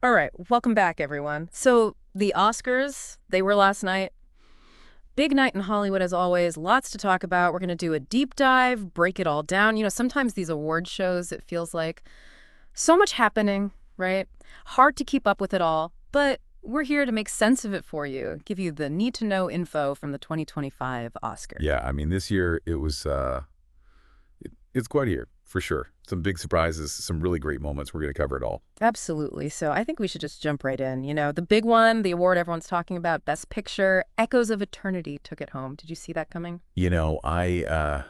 All right, welcome back, everyone. So, the Oscars, they were last night. Big night in Hollywood, as always. Lots to talk about. We're going to do a deep dive, break it all down. Sometimes these award shows, it feels like so much happening, right? Hard to keep up with it all, but we're here to make sense of it for you, give you the need to know info from the 2025 Oscars. Yeah, I mean, this year it's quite a year for sure. Some big surprises, some really great moments. We're going to cover it all. Absolutely. So I think we should just jump right in. The big one, the award everyone's talking about, Best Picture, Echoes of Eternity took it home. Did you see that coming? I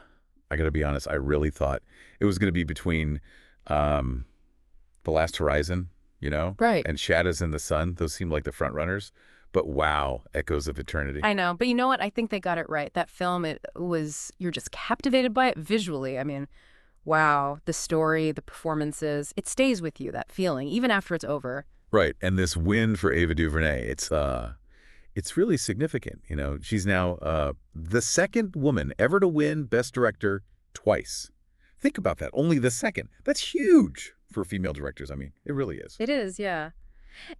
got to be honest. I really thought it was going to be between um, The Last Horizon, Right. and Shadows in the Sun. Those seemed like the front runners. But wow, Echoes of Eternity. I know, but you know what? I think they got it right. That film, you're just captivated by it visually. I mean, wow, the story, the performances, it stays with you, that feeling, even after it's over. Right, and this win for Ava DuVernay, it's really significant. She's now the second woman ever to win Best Director twice. Think about that. Only the second. That's huge for female directors. I mean, it really is. It is, yeah.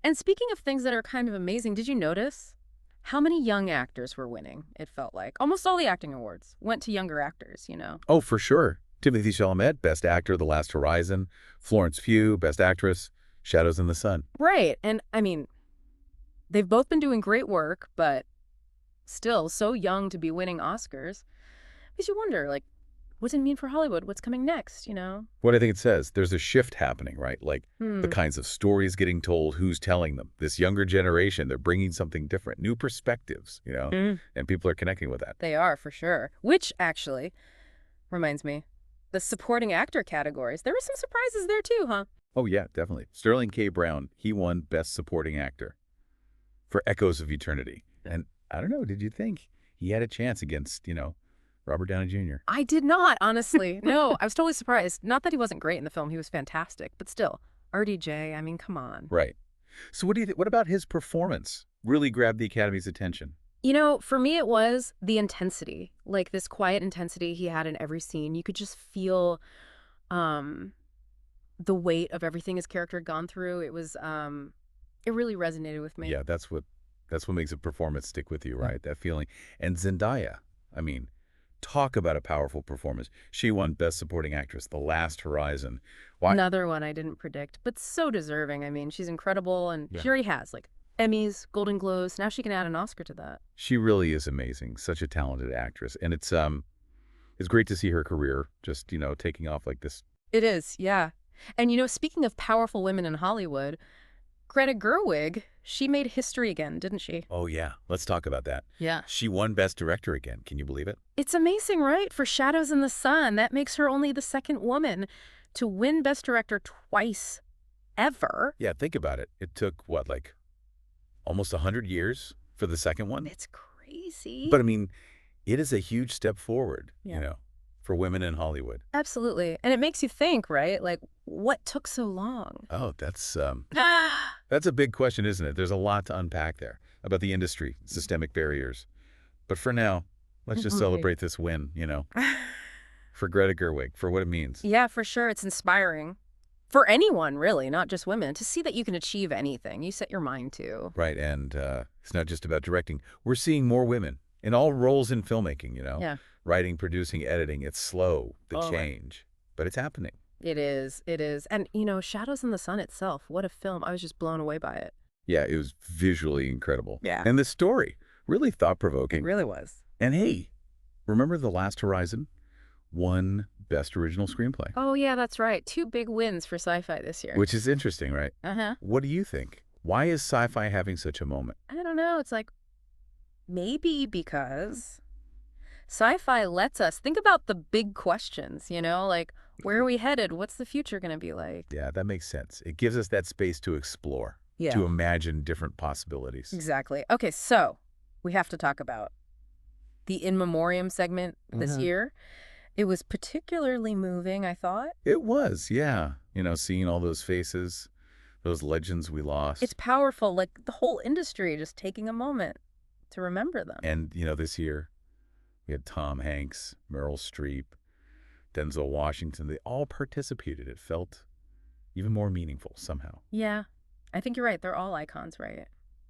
And speaking of things that are kind of amazing, did you notice how many young actors were winning, it felt like? Almost all the acting awards went to younger actors. Oh, for sure. Timothy Chalamet, Best Actor, The Last Horizon. Florence Pugh, Best Actress, Shadows in the Sun. Right. And I mean, they've both been doing great work, but still so young to be winning Oscars. Makes you wonder, like, what does it mean for Hollywood? What's coming next? What I think it says, there's a shift happening, right? Like the Hmm. kinds of stories getting told, who's telling them. This younger generation, they're bringing something different, new perspectives, Mm, and people are connecting with that. they are, for sure. Which actually reminds me, the supporting actor categories. There were some surprises there too, huh? Oh, yeah, definitely. Sterling K. Brown, he won Best Supporting Actor for Echoes of Eternity. And I don't know, did you think he had a chance against Robert Downey Jr.? I did not, honestly. No, I was totally surprised. Not that he wasn't great in the film, he was fantastic, but still, RDJ, I mean, come on. Right. So what do you think? What about his performance? Really grabbed the Academy's attention. For me, it was the intensity, like this quiet intensity he had in every scene. You could just feel um, the weight of everything his character had gone through. It really resonated with me. Yeah, that's what makes a performance stick with you, right? That feeling. And Zendaya, I mean, talk about a powerful performance. She won Best Supporting Actress, The Last Horizon. Why? Another one I didn't predict, but so deserving. I mean, she's incredible, and Yeah. she already has, like, Emmys, Golden Globes. Now she can add an Oscar to that. She really is amazing. Such a talented actress. And it's great to see her career just taking off like this. It is, yeah. And, speaking of powerful women in Hollywood, Greta Gerwig, she made history again, didn't she? Oh, yeah. Let's talk about that. Yeah. She won Best Director again. Can you believe it? It's amazing, right? For Shadows in the Sun, that makes her only the second woman to win Best Director twice ever. Yeah, think about it. It took, what, like almost 100 years for the second one? It's crazy. But I mean, it is a huge step forward, Yeah. for women in Hollywood. Absolutely. And it makes you think, right? Like, what took so long? Oh, that's a big question, isn't it? There's a lot to unpack there about the industry, systemic barriers. But for now, let's just Right. celebrate this win, for Greta Gerwig, for what it means. Yeah, for sure. It's inspiring. For anyone, really, not just women, to see that you can achieve anything you set your mind to. Right, and it's not just about directing. We're seeing more women in all roles in filmmaking. Yeah. Writing, producing, editing. It's slow, the Oh, right. change, but it's happening. It is. It is. And, Shadows in the Sun itself, what a film. I was just blown away by it. Yeah, it was visually incredible. Yeah. And the story, really It thought-provoking. really was. And hey, remember The Last Horizon? Won Best Original Screenplay, Oh, yeah, that's right. Two big wins for sci-fi this year. which is interesting, right? Uh-huh. What do you think? Why is sci-fi having such a moment? I don't know. It's like, maybe because sci-fi lets us think about the big questions, like, where are we headed? What's the future going to be like? Yeah, that makes sense. It gives us that space to explore, Yeah. to imagine different possibilities. Exactly. Okay, so we have to talk about the In Memoriam segment this Mhm. year. It was particularly moving, I thought. It was, yeah. Seeing all those faces, those legends we lost. It's powerful, like the whole industry just taking a moment to remember them. And this year, we had Tom Hanks, Meryl Streep, Denzel Washington. They all participated. It felt even more meaningful somehow. Yeah. I think you're right. They're all icons, right?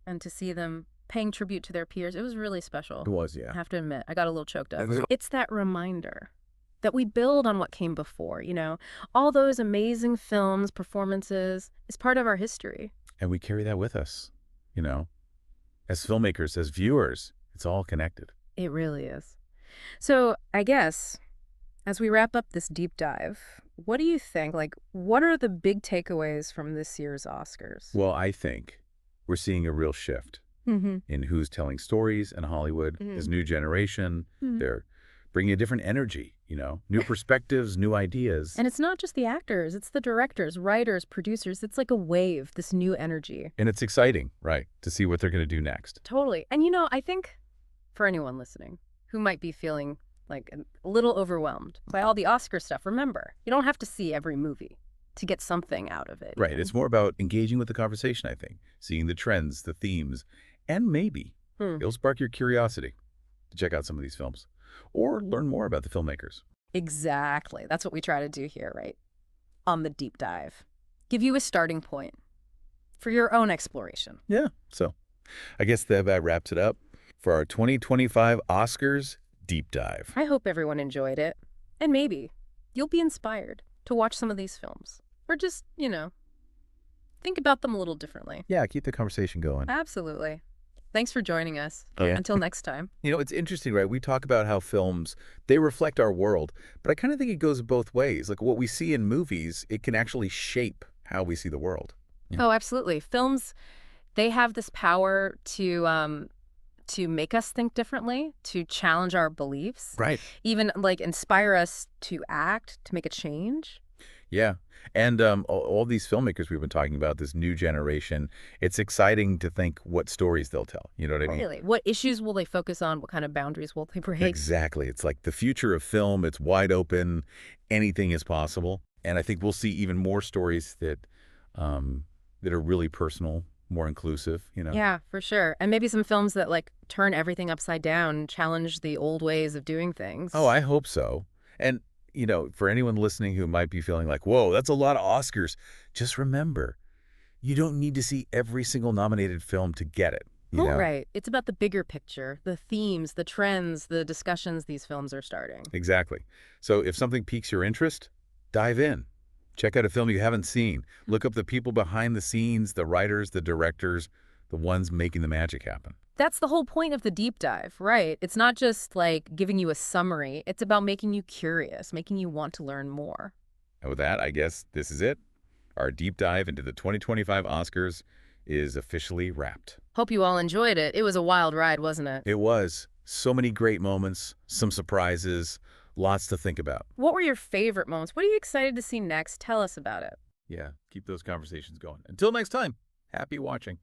And to see them paying tribute to their peers, it was really special. It was, I yeah. have to admit, I got a little choked up. It's that reminder that we build on what came before, All those amazing films, performances, is part of our history. And we carry that with us, you know, as filmmakers, as viewers. It's all connected. It really is. So I guess as we wrap up this deep dive, what do you think? Like, what are the big takeaways from this year's Oscars? Well, I think we're seeing a real shift Mm-hmm. in who's telling stories in Hollywood. Mm-hmm. This new generation, Mm-hmm. they're bringing a different energy, new perspectives, new ideas. And it's not just the actors, it's the directors, writers, producers. It's like a wave, this new energy. And it's exciting, right, to see what they're going to do next. Totally. And I think for anyone listening who might be feeling like a little overwhelmed by all the Oscar stuff, remember, you don't have to see every movie to get something out of it. Right. It's more about engaging with the conversation, I think, seeing the trends, the themes, and maybe it'll spark your curiosity to check out some of these films or learn more about the filmmakers. Exactly. That's what we try to do here, right? On the deep dive. Give you a starting point for your own exploration. Yeah. So I guess that wraps it up for our 2025 Oscars Deep Dive. I hope everyone enjoyed it. And maybe you'll be inspired to watch some of these films. Or just, think about them a little differently. Yeah, keep the conversation going. Absolutely. Thanks for joining us. Yeah. Until next time. It's interesting, right? We talk about how films, they reflect our world, but I kind of think it goes both ways. Like what we see in movies, it can actually shape how we see the world. Yeah. Oh, absolutely. Films, they have this power to make us think differently, to challenge our beliefs. Right. Even like inspire us to act, to make a change. Yeah. And all these filmmakers we've been talking about, this new generation, it's exciting to think what stories they'll tell. You know what I mean? Really? What issues will they focus on? What kind of boundaries will they break? Exactly. It's like the future of film. It's wide open. Anything is possible. And I think we'll see even more stories that are really personal, more inclusive, Yeah, for sure. And maybe some films that like turn everything upside down, challenge the old ways of doing things. Oh, I hope so. And for anyone listening who might be feeling like, whoa, that's a lot of Oscars, just remember, you don't need to see every single nominated film to get it. Right. It's about the bigger picture, the themes, the trends, the discussions these films are starting. Exactly. So if something piques your interest, dive in. Check out a film you haven't seen. Look up the people behind the scenes, the writers, the directors, the ones making the magic happen. That's the whole point of the deep dive, right? It's not just like giving you a summary. It's about making you curious, making you want to learn more. And with that, I guess this is it. Our deep dive into the 2025 Oscars is officially wrapped. Hope you all enjoyed it. It was a wild ride, wasn't it? It was. So many great moments, some surprises, lots to think about. What were your favorite moments? What are you excited to see next? Tell us about it. Yeah, keep those conversations going. Until next time, happy watching.